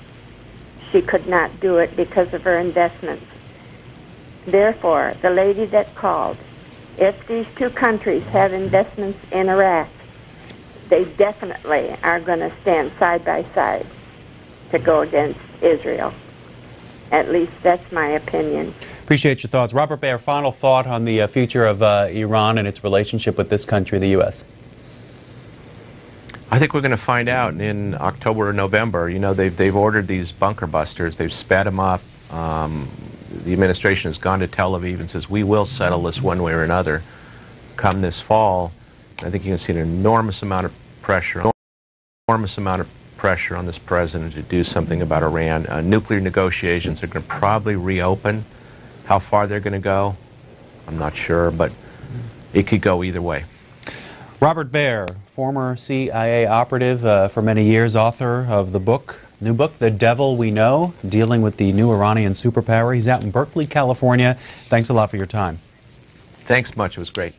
she could not do it because of her investments. Therefore, the lady that called, if these two countries have investments in Iraq, they definitely are going to stand side by side to go against Israel. At least that's my opinion. Appreciate your thoughts. Robert Baer, final thought on the future of Iran and its relationship with this country, the U.S. I think we're going to find out in October or November. You know, they've ordered these bunker busters. They've sped them up. The administration has gone to Tel Aviv and says, we will settle this one way or another come this fall. I think you're going to see an enormous amount of pressure on this president to do something about Iran. Nuclear negotiations are going to probably reopen. How far they're going to go, I'm not sure, but it could go either way. Robert Baer, former CIA operative for many years, author of the new book, The Devil We Know, dealing with the new Iranian superpower. He's out in Berkeley, California. Thanks a lot for your time. Thanks much. It was great.